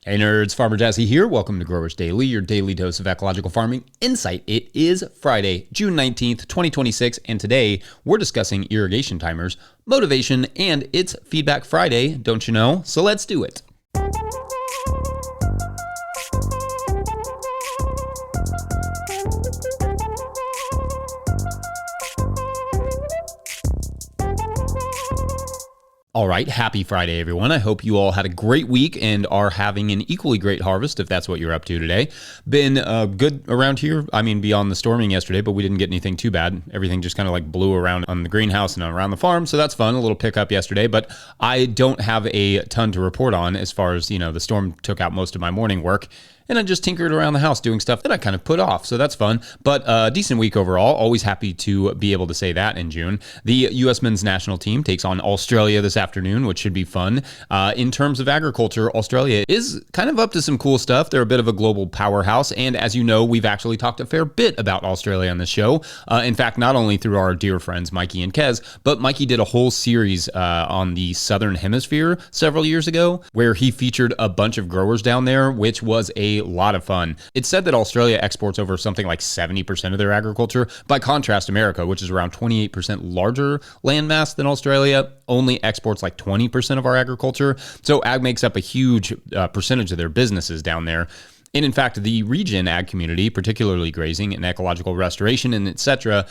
Hey nerds, Farmer Jazzy here. Welcome to Growers Daily, your daily dose of ecological farming insight. It is Friday, June 19th, 2026, and today we're discussing irrigation timers, motivation, and it's Feedback Friday, don't you know? So let's do it. All right, happy Friday, everyone. I hope you all had a great week and are having an equally great harvest, if that's what you're up to today. Been good around here. I mean, beyond the storming yesterday, but we didn't get anything too bad. Everything just kind of like blew around on the greenhouse and around the farm, so that's fun. A little pickup yesterday, but I don't have a ton to report on as far as, the storm took out most of my morning work. And I just tinkered around the house doing stuff that I kind of put off. So that's fun. But decent week overall. Always happy to be able to say that in June. The U.S. men's national team takes on Australia this afternoon, which should be fun. In terms of agriculture, Australia is kind of up to some cool stuff. They're a bit of a global powerhouse. And as you know, we've actually talked a fair bit about Australia on this show. In fact, not only through our dear friends Mikey and Kez, but Mikey did a whole series on the Southern Hemisphere several years ago, where he featured a bunch of growers down there, which was a lot of fun. It's said that Australia exports over something like 70% of their agriculture. By contrast, America, which is around 28% larger landmass than Australia, only exports like 20% of our agriculture. So ag makes up a huge percentage of their businesses down there. And in fact, the regen ag community, particularly grazing and ecological restoration and etc.,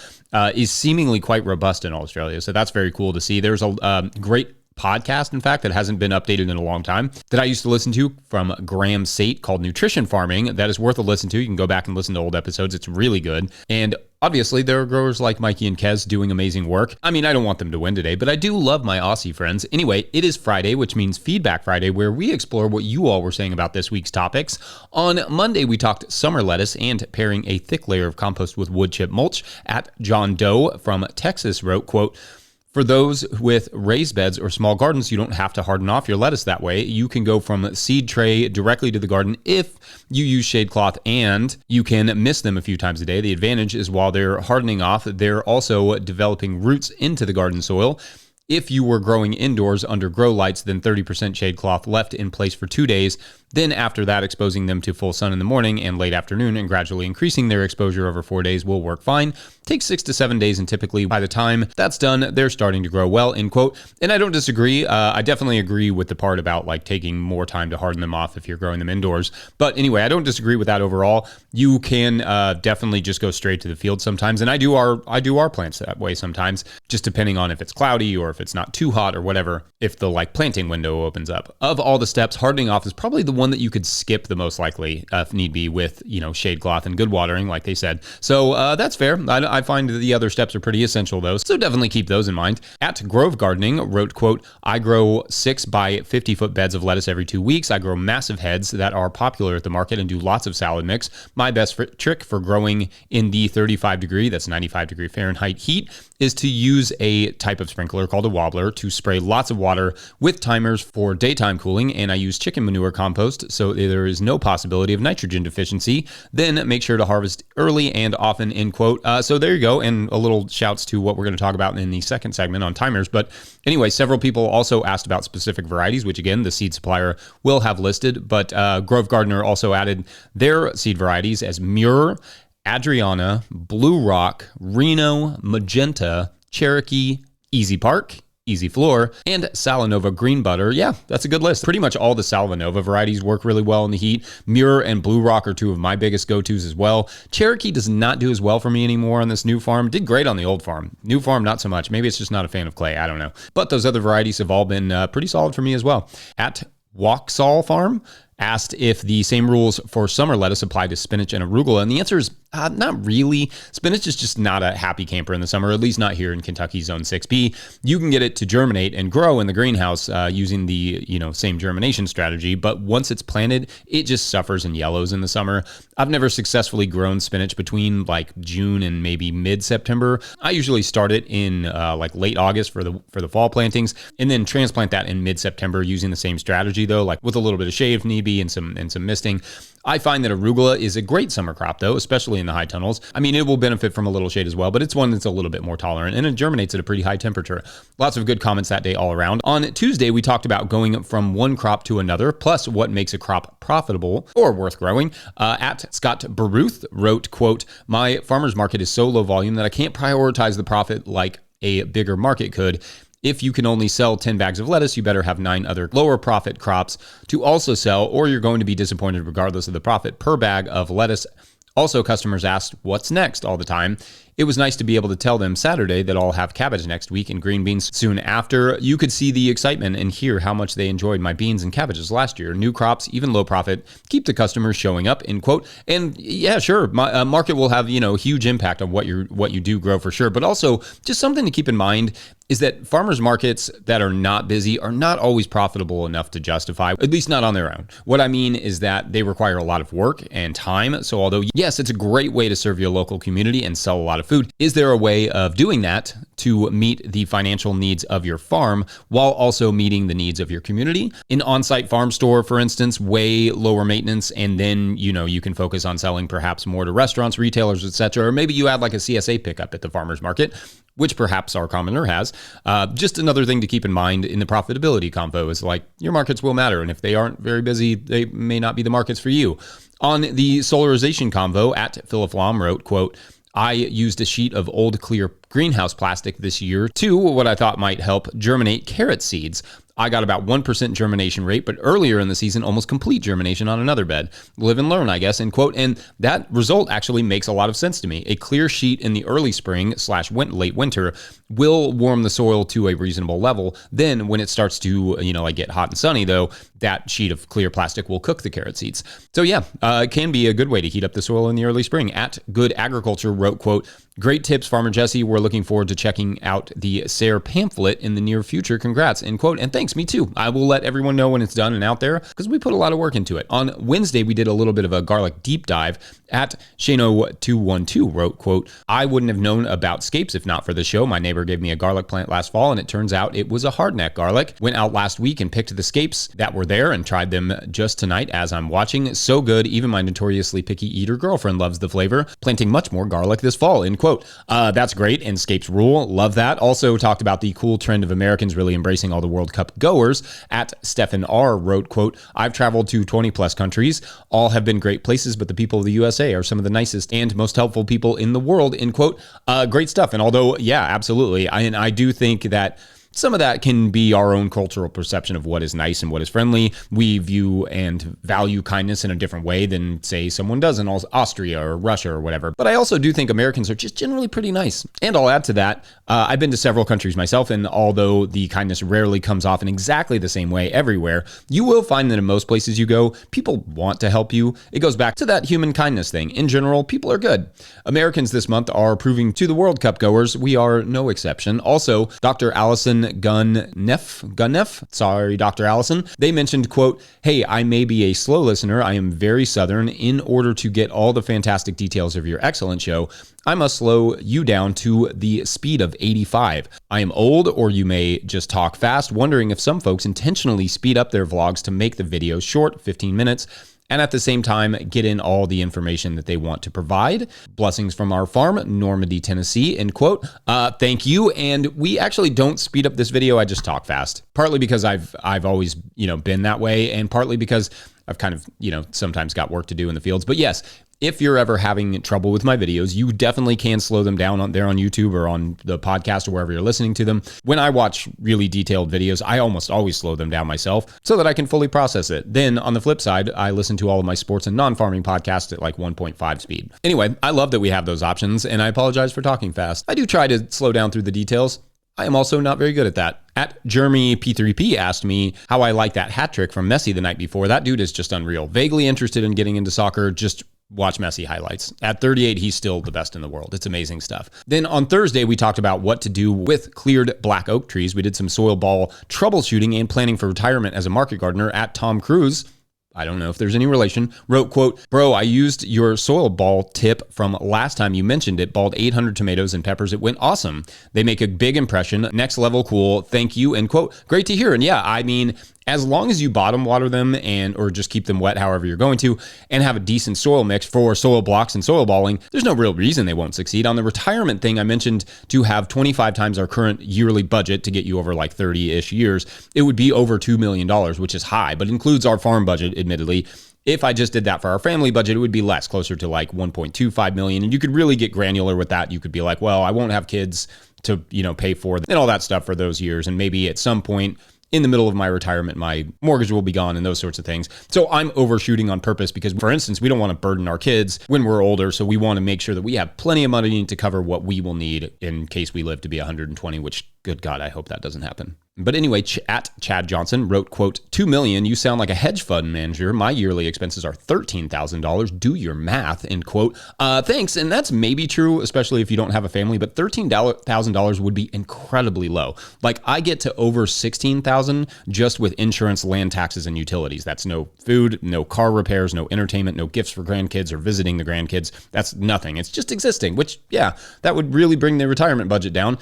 is seemingly quite robust in Australia. So that's very cool to see. There's a great podcast, in fact, that hasn't been updated in a long time that I used to listen to from Graham Sate called Nutrition Farming. That is worth a listen to. You can go back and listen to old episodes. It's really good. And obviously, there are growers like Mikey and Kez doing amazing work. I mean, I don't want them to win today, but I do love my Aussie friends. Anyway, it is Friday, which means Feedback Friday, where we explore what you all were saying about this week's topics. On Monday, we talked summer lettuce and pairing a thick layer of compost with wood chip mulch. At John Doe from Texas wrote, quote, "For those with raised beds or small gardens, you don't have to harden off your lettuce that way. You can go from seed tray directly to the garden if you use shade cloth, and you can mist them a few times a day. The advantage is while they're hardening off, they're also developing roots into the garden soil. If you were growing indoors under grow lights, then 30% shade cloth left in place for 2 days. Then after that, exposing them to full sun in the morning and late afternoon and gradually increasing their exposure over 4 days will work fine. Takes 6 to 7 days, and typically by the time that's done, they're starting to grow well," end quote. And I don't disagree. I definitely agree with the part about like taking more time to harden them off if you're growing them indoors. But anyway, I don't disagree with that overall. You can definitely just go straight to the field sometimes. And I do our plants that way sometimes, just depending on if it's cloudy or if it's not too hot or whatever, if the like planting window opens up. Of all the steps, hardening off is probably the one that you could skip the most likely if need be with, shade cloth and good watering, like they said. So that's fair. I find the other steps are pretty essential though. So definitely keep those in mind. At Grove Gardening wrote, quote, "I grow 6 by 50 foot beds of lettuce every 2 weeks. I grow massive heads that are popular at the market and do lots of salad mix. My best trick for growing in the 35 degree, that's 95 degree Fahrenheit heat, is to use a type of sprinkler called a wobbler to spray lots of water with timers for daytime cooling, and I use chicken manure compost so there is no possibility of nitrogen deficiency. Then make sure to harvest early and often," end quote. So there you go, and a little shouts to what we're going to talk about in the second segment on timers. But anyway, several people also asked about specific varieties, which again, the seed supplier will have listed, but Grove Gardener also added their seed varieties as Muir, Adriana, Blue Rock, Reno, Magenta, Cherokee, Easy Park, Easy Floor, and Salanova Green Butter. Yeah, that's a good list. Pretty much all the Salanova varieties work really well in the heat. Muir and Blue Rock are two of my biggest go-tos as well. Cherokee does not do as well for me anymore on this new farm. Did great on the old farm. New farm, not so much. Maybe it's just not a fan of clay. I don't know. But those other varieties have all been pretty solid for me as well. At Waxall Farm asked if the same rules for summer lettuce apply to spinach and arugula, and the answer is not really. Spinach is just not a happy camper in the summer, at least not here in Kentucky Zone 6B. You can get it to germinate and grow in the greenhouse using the same germination strategy, but once it's planted, it just suffers and yellows in the summer. I've never successfully grown spinach between like June and maybe mid-September. I usually start it in like late August for the fall plantings, and then transplant that in mid-September using the same strategy though, like with a little bit of shade if need honeybee and some misting. I find that arugula is a great summer crop, though, especially in the high tunnels. I mean, it will benefit from a little shade as well, but it's one that's a little bit more tolerant, and it germinates at a pretty high temperature. Lots of good comments that day all around. On Tuesday, we talked about going from one crop to another, plus what makes a crop profitable or worth growing. At Scott Baruth wrote, quote, "My farmer's market is so low volume that I can't prioritize the profit like a bigger market could. If you can only sell 10 bags of lettuce, you better have 9 other lower profit crops to also sell, or you're going to be disappointed regardless of the profit per bag of lettuce." Also, customers asked, "What's next?" all the time. It was nice to be able to tell them Saturday that I'll have cabbage next week and green beans soon after. You could see the excitement and hear how much they enjoyed my beans and cabbages last year. New crops, even low profit, keep the customers showing up, end quote. And yeah, sure, my market will have, huge impact on what you do grow for sure. But also just something to keep in mind is that farmers markets that are not busy are not always profitable enough to justify, at least not on their own. What I mean is that they require a lot of work and time. So although, yes, it's a great way to serve your local community and sell a lot of food, is there a way of doing that to meet the financial needs of your farm while also meeting the needs of your community? An on-site farm store, for instance, way lower maintenance, and then, you can focus on selling perhaps more to restaurants, retailers, etc. Or maybe you add like a CSA pickup at the farmer's market, which perhaps our commoner has. Just another thing to keep in mind in the profitability convo is like your markets will matter. And if they aren't very busy, they may not be the markets for you. On the solarization convo, at Philip Lom wrote, quote, "I used a sheet of old clear greenhouse plastic this year to what I thought might help germinate carrot seeds. I got about 1% germination rate, but earlier in the season, almost complete germination on another bed. Live and learn, I guess," end quote. And that result actually makes a lot of sense to me. A clear sheet in the early spring / late winter will warm the soil to a reasonable level. Then when it starts to, get hot and sunny though, that sheet of clear plastic will cook the carrot seeds. So yeah, it can be a good way to heat up the soil in the early spring. At Good Agriculture wrote, quote, "Great tips, Farmer Jesse. We're looking forward to checking out the SARE pamphlet in the near future. Congrats," end quote. And thanks, me too. I will let everyone know when it's done and out there because we put a lot of work into it. On Wednesday, we did a little bit of a garlic deep dive. At Shano212 wrote, quote, "I wouldn't have known about scapes if not for the show. My neighbor gave me a garlic plant last fall and it turns out it was a hardneck garlic. Went out last week and picked the scapes that were there and tried them just tonight as I'm watching. So good. Even my notoriously picky eater girlfriend loves the flavor. Planting much more garlic this fall," end quote. That's great. And scapes rule. Love that. Also talked about the cool trend of Americans really embracing all the World Cup goers. At Stephen R. wrote, quote, "I've traveled to 20 plus countries. All have been great places, but the people of the USA are some of the nicest and most helpful people in the world," end quote. Great stuff. And although, yeah, absolutely. I do think that some of that can be our own cultural perception of what is nice and what is friendly. We view and value kindness in a different way than, say, someone does in Austria or Russia or whatever. But I also do think Americans are just generally pretty nice. And I'll add to that, I've been to several countries myself, and although the kindness rarely comes off in exactly the same way everywhere, you will find that in most places you go, people want to help you. It goes back to that human kindness thing. In general, people are good. Americans this month are proving to the World Cup goers we are no exception. Also, Dr. Allison Gunneff, sorry, Dr. Allison, they mentioned, quote, "Hey, I may be a slow listener. I am very Southern. In order to get all the fantastic details of your excellent show, I must slow you down to the speed of 85. I am old, or you may just talk fast, wondering if some folks intentionally speed up their vlogs to make the videos short, 15 minutes, and at the same time, get in all the information that they want to provide. Blessings from our farm, Normandy, Tennessee," end quote. Thank you. And we actually don't speed up this video. I just talk fast, partly because I've always, been that way, and partly because I've kind of, sometimes got work to do in the fields. But yes, if you're ever having trouble with my videos, you definitely can slow them down on YouTube or on the podcast or wherever you're listening to them. When I watch really detailed videos, I almost always slow them down myself so that I can fully process it. Then on the flip side, I listen to all of my sports and non-farming podcasts at like 1.5 speed. Anyway, I love that we have those options, and I apologize for talking fast. I do try to slow down through the details. I am also not very good at that. At Jeremy P3P asked me how I like that hat trick from Messi the night before. That dude is just unreal. Vaguely interested in getting into soccer, just watch Messi highlights. At 38, he's still the best in the world. It's amazing stuff. Then on Thursday, we talked about what to do with cleared black oak trees. We did some soil ball troubleshooting and planning for retirement as a market gardener. At Tom Cruise, I don't know if there's any relation, wrote, quote, "Bro, I used your soil ball tip from last time you mentioned it. Balled 800 tomatoes and peppers. It went awesome. They make a big impression. Next level cool. Thank you," end quote. Great to hear. And yeah, I mean, As long as you bottom water them or just keep them wet however you're going to, and have a decent soil mix for soil blocks and soil balling, there's no real reason they won't succeed. On the retirement thing, I mentioned to have 25 times our current yearly budget to get you over like 30-ish years, it would be over $2 million, which is high, but includes our farm budget, admittedly. If I just did that for our family budget, it would be less, closer to like 1.25 million. And you could really get granular with that. You could be like, well, I won't have kids to, pay for and all that stuff for those years. And maybe at some point in the middle of my retirement, my mortgage will be gone and those sorts of things. So I'm overshooting on purpose because, for instance, we don't want to burden our kids when we're older. So we want to make sure that we have plenty of money to cover what we will need in case we live to be 120, which, good God, I hope that doesn't happen. But anyway, at Chad Johnson wrote, quote, $2 million, you sound like a hedge fund manager. My yearly expenses are $13,000. Do your math, end quote. Thanks. And that's maybe true, especially if you don't have a family, but $13,000 would be incredibly low. Like I get to over $16,000 just with insurance, land taxes, and utilities. That's no food, no car repairs, no entertainment, no gifts for grandkids or visiting the grandkids. That's nothing. It's just existing, which, yeah, that would really bring the retirement budget down.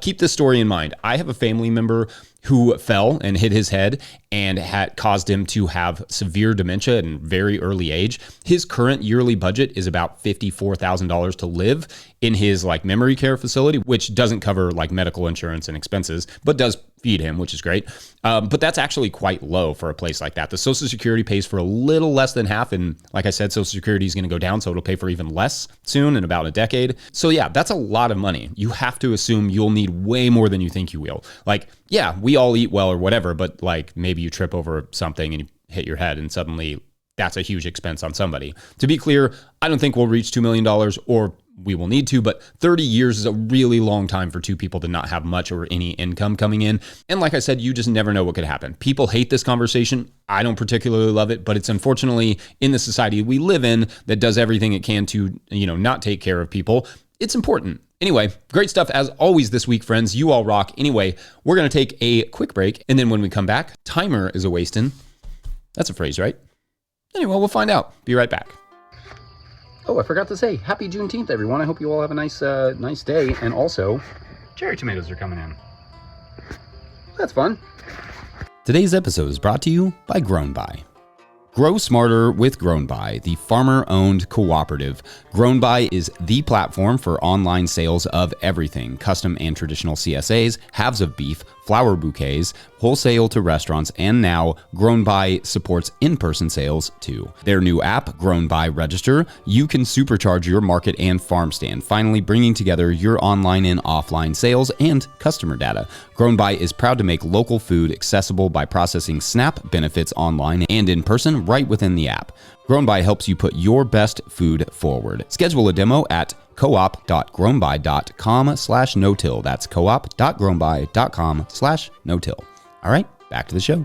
Keep this story in mind. I have a family member who fell and hit his head and had caused him to have severe dementia at a very early age. His current yearly budget is about $54,000 to live in his like memory care facility, which doesn't cover like medical insurance and expenses, but does feed him, which is great. But that's actually quite low for a place like that. The Social Security pays for a little less than half. And like I said, Social Security is going to go down, so it'll pay for even less soon in about a decade. So yeah, that's a lot of money. You have to assume you'll need way more than you think you will. Like, yeah, we all eat well or whatever, but like maybe you trip over something and you hit your head and suddenly that's a huge expense on somebody. To be clear, I don't think we'll reach $2 million or we will need to, but 30 years is a really long time for two people to not have much or any income coming in. And like I said, you just never know what could happen. People hate this conversation. I don't particularly love it, but it's unfortunately in the society we live in that does everything it can to, not take care of people. It's important. Anyway, great stuff as always this week, friends. You all rock. Anyway, we're going to take a quick break. And then when we come back, timer is a wasting. That's a phrase, right? Anyway, we'll find out. Be right back. Oh, I forgot to say, happy Juneteenth, everyone. I hope you all have a nice day. And also, cherry tomatoes are coming in. That's fun. Today's episode is brought to you by Grown By. Grow smarter with Grown By, the farmer-owned cooperative. Grown By is the platform for online sales of everything, custom and traditional CSAs, halves of beef, flower bouquets, wholesale to restaurants, and now Grown By supports in-person sales too. Their new app, Grown By Register, you can supercharge your market and farm stand, finally bringing together your online and offline sales and customer data. Grown By is proud to make local food accessible by processing SNAP benefits online and in person right within the app. Grown By helps you put your best food forward. Schedule a demo at coop.grownby.com/no-till. That's coop.grownby.com/no-till. All right, back to the show.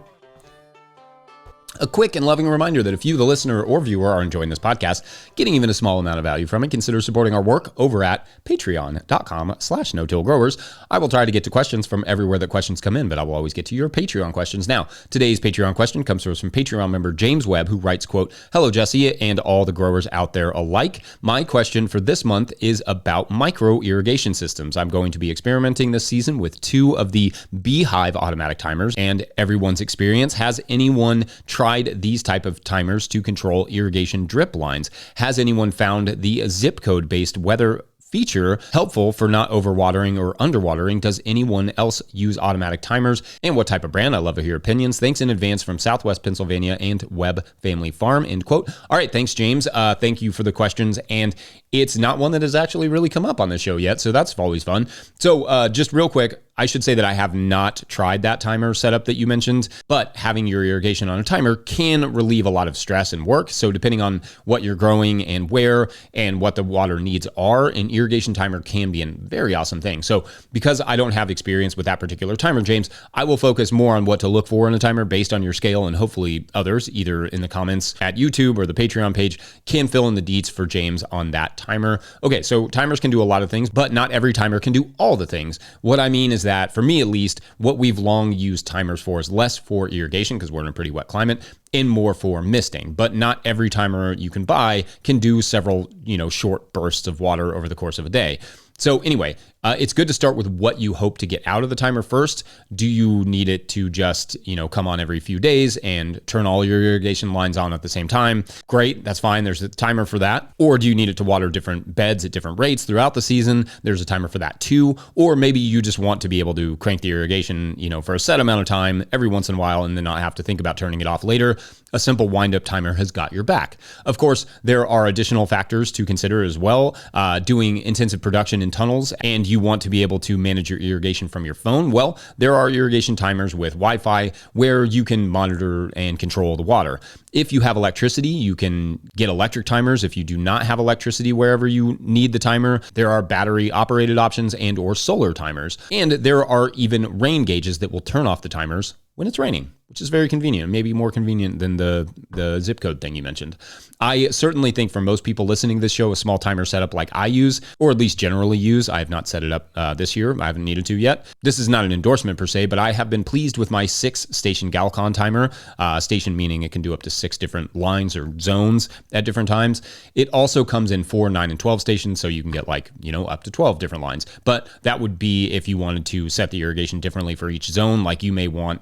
A quick and loving reminder that if you, the listener or viewer, are enjoying this podcast, getting even a small amount of value from it, consider supporting our work over at patreon.com/no-till-growers. I will try to get to questions from everywhere that questions come in, but I will always get to your Patreon questions. Now, today's Patreon question comes from Patreon member James Webb, who writes, quote, "Hello, Jesse, and all the growers out there alike. My question for this month is about micro irrigation systems. I'm going to be experimenting this season with 2 of the Beehive automatic timers, and everyone's experience. Has anyone tried these type of timers to control irrigation drip lines? Has anyone found the zip code based weather feature helpful for not overwatering or underwatering? Does anyone else use automatic timers, and what type of brand? I love to hear opinions. Thanks in advance from Southwest Pennsylvania and Webb Family Farm," end quote. All right, thanks, James. Thank you for the questions, and it's not one that has actually really come up on the show yet, so that's always fun. So just real quick, I should say that I have not tried that timer setup that you mentioned, but having your irrigation on a timer can relieve a lot of stress and work. So depending on what you're growing and where and what the water needs are, an irrigation timer can be a very awesome thing. So because I don't have experience with that particular timer, James, I will focus more on what to look for in a timer based on your scale, and hopefully others, either in the comments at YouTube or the Patreon page, can fill in the deets for James on that timer. Okay, so timers can do a lot of things, but not every timer can do all the things. What I mean is that, for me at least, what we've long used timers for is less for irrigation because we're in a pretty wet climate, and more for misting. But not every timer you can buy can do several, short bursts of water over the course of a day. So anyway, It's good to start with what you hope to get out of the timer first. Do you need it to just, come on every few days and turn all your irrigation lines on at the same time? Great, that's fine. There's a timer for that. Or do you need it to water different beds at different rates throughout the season? There's a timer for that too. Or maybe you just want to be able to crank the irrigation, for a set amount of time every once in a while and then not have to think about turning it off later. A simple wind-up timer has got your back. Of course, there are additional factors to consider as well. Doing intensive production in tunnels and you want to be able to manage your irrigation from your phone. Well, there are irrigation timers with Wi-Fi where you can monitor and control the water. If you have electricity, you can get electric timers. If you do not have electricity wherever you need the timer, there are battery operated options and or solar timers. And there are even rain gauges that will turn off the timers when it's raining, which is very convenient, maybe more convenient than the zip code thing you mentioned. I certainly think for most people listening to this show, a small timer setup like I use, or at least generally use, I have not set it up this year. I haven't needed to yet. This is not an endorsement per se, but I have been pleased with my 6-station Galcon timer. Station meaning it can do up to 6 different lines or zones at different times. It also comes in 4, 9, and 12 stations, so you can get up to 12 different lines. But that would be if you wanted to set the irrigation differently for each zone, like you may want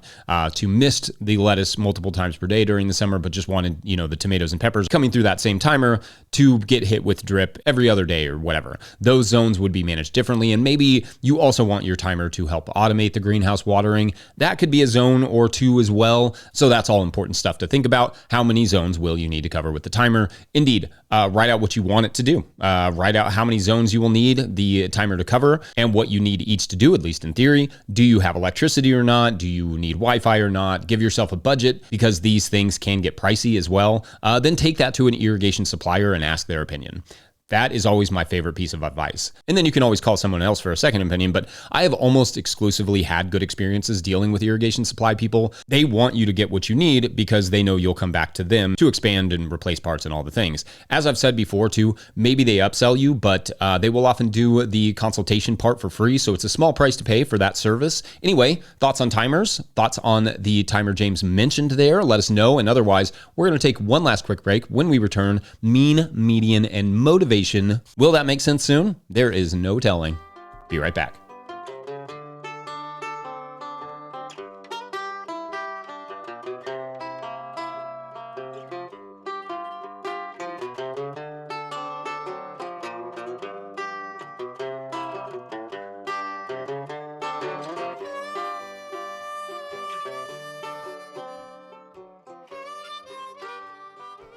to mist the lettuce multiple times per day during the summer, but just wanted, the tomatoes and peppers coming through that same timer to get hit with drip every other day or whatever. Those zones would be managed differently. And maybe you also want your timer to help automate the greenhouse watering. That could be a zone or 2 as well. So that's all important stuff to think about. How many zones will you need to cover with the timer? Indeed, write out what you want it to do. Write out how many zones you will need the timer to cover and what you need each to do, at least in theory. Do you have electricity or not? Do you need Wi-Fi or not? Give yourself a budget because these things can get pricey as well. Then take that to an irrigation supplier and ask their opinion. That is always my favorite piece of advice. And then you can always call someone else for a second opinion, but I have almost exclusively had good experiences dealing with irrigation supply people. They want you to get what you need because they know you'll come back to them to expand and replace parts and all the things. As I've said before too, maybe they upsell you, but they will often do the consultation part for free, so it's a small price to pay for that service. Anyway, thoughts on timers? Thoughts on the timer James mentioned there? Let us know. And otherwise, we're going to take one last quick break. When we return, mean, median, and motivation. Will that make sense soon? There is no telling. Be right back.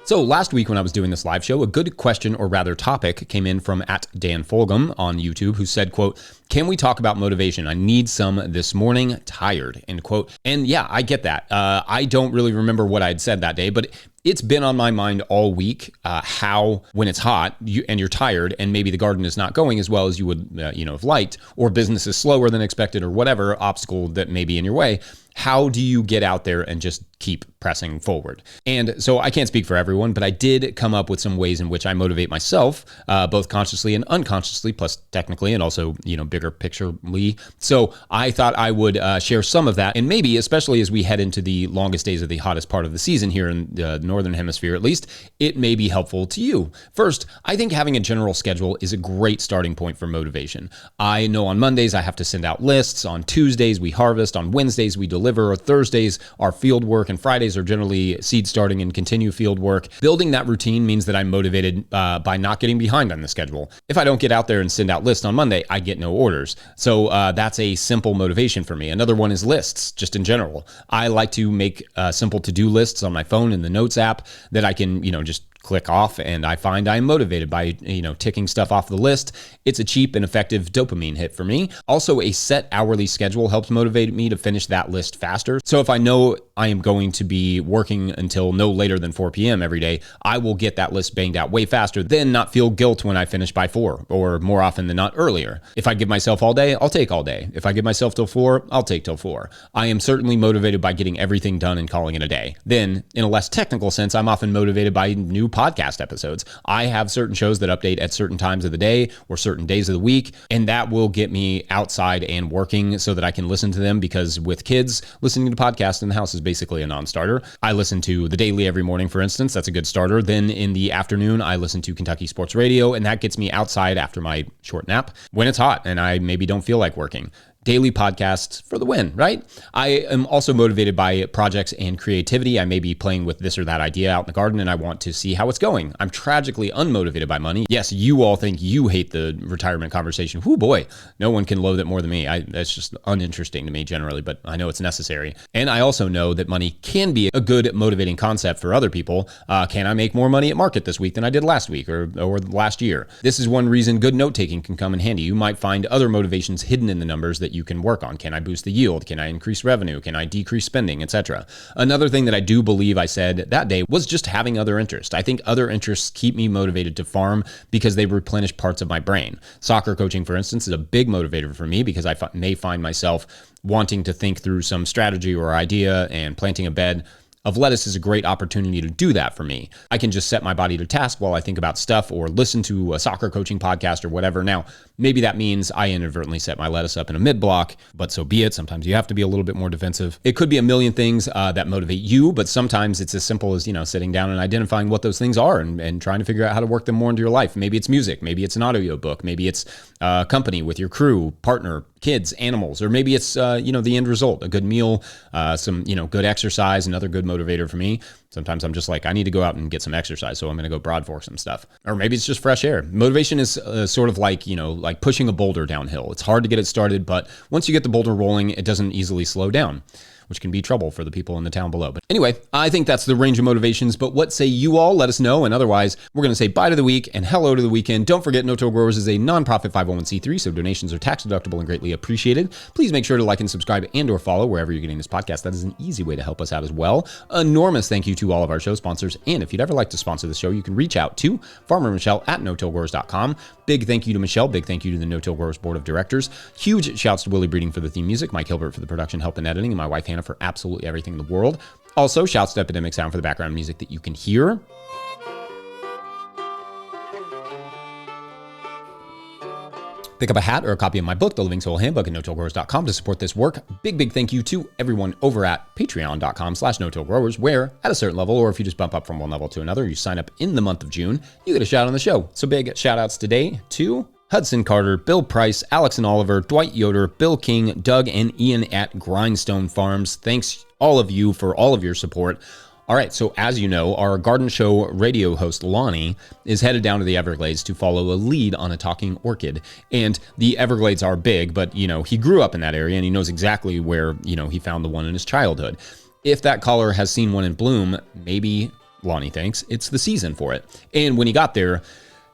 So last week when I was doing this live show, a good question, or rather topic, came in from @Dan_Fulgham on YouTube, who said, quote, "Can we talk about motivation? I need some this morning, tired," end quote. And yeah, I get that. I don't really remember what I'd said that day, but it's been on my mind all week, how when it's hot and you're tired and maybe the garden is not going as well as you would have liked, or business is slower than expected, or whatever obstacle that may be in your way, how do you get out there and just keep pressing forward? And so I can't speak for everyone, but I did come up with some ways in which I motivate myself, both consciously and unconsciously, plus technically, and also, bigger picturely. So I thought I would share some of that, and maybe, especially as we head into the longest days of the hottest part of the season here in the Northern Hemisphere, at least, it may be helpful to you. First, I think having a general schedule is a great starting point for motivation. I know on Mondays I have to send out lists, on Tuesdays we harvest, on Wednesdays we deliver, Thursdays are field work, and Fridays are generally seed starting and continue field work. Building that routine means that I'm motivated by not getting behind on the schedule. If I don't get out there and send out lists on Monday, I get no orders. So that's a simple motivation for me. Another one is lists, just in general. I like to make simple to-do lists on my phone in the Notes app that I can, just click off, and I find I'm motivated by, ticking stuff off the list. It's a cheap and effective dopamine hit for me. Also, a set hourly schedule helps motivate me to finish that list faster. So if I know I am going to be working until no later than 4 p.m. every day, I will get that list banged out way faster than not feel guilt when I finish by 4, or more often than not earlier. If I give myself all day, I'll take all day. If I give myself till 4, I'll take till 4. I am certainly motivated by getting everything done and calling it a day. Then, in a less technical sense, I'm often motivated by new podcast episodes. I have certain shows that update at certain times of the day or certain days of the week, and that will get me outside and working so that I can listen to them, because with kids, listening to podcasts in the house is basically a non-starter. I listen to The Daily every morning, for instance. That's a good starter. Then in the afternoon, I listen to Kentucky Sports Radio, and that gets me outside after my short nap when it's hot and I maybe don't feel like working. Daily podcasts for the win, right? I am also motivated by projects and creativity. I may be playing with this or that idea out in the garden and I want to see how it's going. I'm tragically unmotivated by money. Yes, you all think you hate the retirement conversation. Whoo boy, no one can loathe it more than me. That's just uninteresting to me generally, but I know it's necessary. And I also know that money can be a good motivating concept for other people. Can I make more money at market this week than I did last week or last year? This is one reason good note-taking can come in handy. You might find other motivations hidden in the numbers that you can work on. Can I boost the yield? Can I increase revenue? Can I decrease spending, etc.? Another thing that I do believe I said that day was just having other interests. I think other interests keep me motivated to farm because they replenish parts of my brain. Soccer coaching, for instance, is a big motivator for me because I may find myself wanting to think through some strategy or idea, and planting a bed of lettuce is a great opportunity to do that for me. I can just set my body to task while I think about stuff or listen to a soccer coaching podcast or whatever. Now, maybe that means I inadvertently set my lettuce up in a mid block, but so be it. Sometimes you have to be a little bit more defensive. It could be a million things that motivate you, but sometimes it's as simple as, sitting down and identifying what those things are and trying to figure out how to work them more into your life. Maybe it's music. Maybe it's an audio book. Maybe it's a company with your crew, partner, kids, animals, or maybe it's, the end result, a good meal, some, good exercise, another good motivator for me. Sometimes I'm just like, I need to go out and get some exercise, so I'm going to go broad fork some stuff. Or maybe it's just fresh air. Motivation is sort of like, like pushing a boulder downhill. It's hard to get it started, but once you get the boulder rolling, it doesn't easily slow down, which can be trouble for the people in the town below. But anyway, I think that's the range of motivations, but what say you all? Let us know. And otherwise, we're going to say bye to the week and hello to the weekend. Don't forget, No-Till Growers is a nonprofit 501c3, so donations are tax deductible and greatly appreciated. Please make sure to like and subscribe and or follow wherever you're getting this podcast. That is an easy way to help us out as well. Enormous thank you to all of our show sponsors. And if you'd ever like to sponsor the show, you can reach out to Farmer Michelle at notillgrowers.com. Big thank you to Michelle. Big thank you to the No-Till Growers Board of Directors. Huge shouts to Willie Breeding for the theme music, Mike Hilbert for the production, help, and editing, and my wife Hannah for absolutely everything in the world. Also, shouts to Epidemic Sound for the background music that you can hear. Pick up a hat or a copy of my book, The Living Soil Handbook, at notillgrowers.com to support this work. Big thank you to everyone over at patreon.com/notillgrowers, where at a certain level, or if you just bump up from one level to another, you sign up in the month of June, you get a shout on the show. So big shout outs today to Hudson Carter, Bill Price, Alex and Oliver, Dwight Yoder, Bill King, Doug and Ian at Grindstone Farms. Thanks all of you for all of your support. All right, so as you know, our garden show radio host, Lonnie, is headed down to the Everglades to follow a lead on a talking orchid. And the Everglades are big, but, he grew up in that area and he knows exactly where, he found the one in his childhood. If that caller has seen one in bloom, maybe, Lonnie thinks, it's the season for it. And when he got there,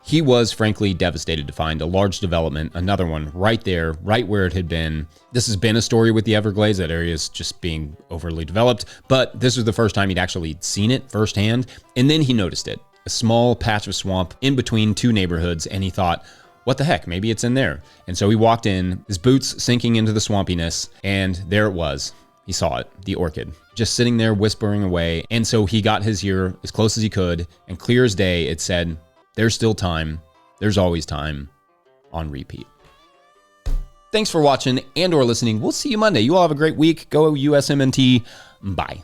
he was frankly devastated to find a large development, another one right there, right where it had been. This has been a story with the Everglades. That area is just being overly developed, but this was the first time he'd actually seen it firsthand. And then he noticed it, a small patch of swamp in between two neighborhoods. And he thought, what the heck, maybe it's in there. And so he walked in, his boots sinking into the swampiness, and there it was. He saw it, the orchid, just sitting there whispering away. And so he got his ear as close as he could, and clear as day, it said, "There's still time. There's always time," on repeat. Thanks for watching and or listening. We'll see you Monday. You all have a great week. Go USMNT. Bye.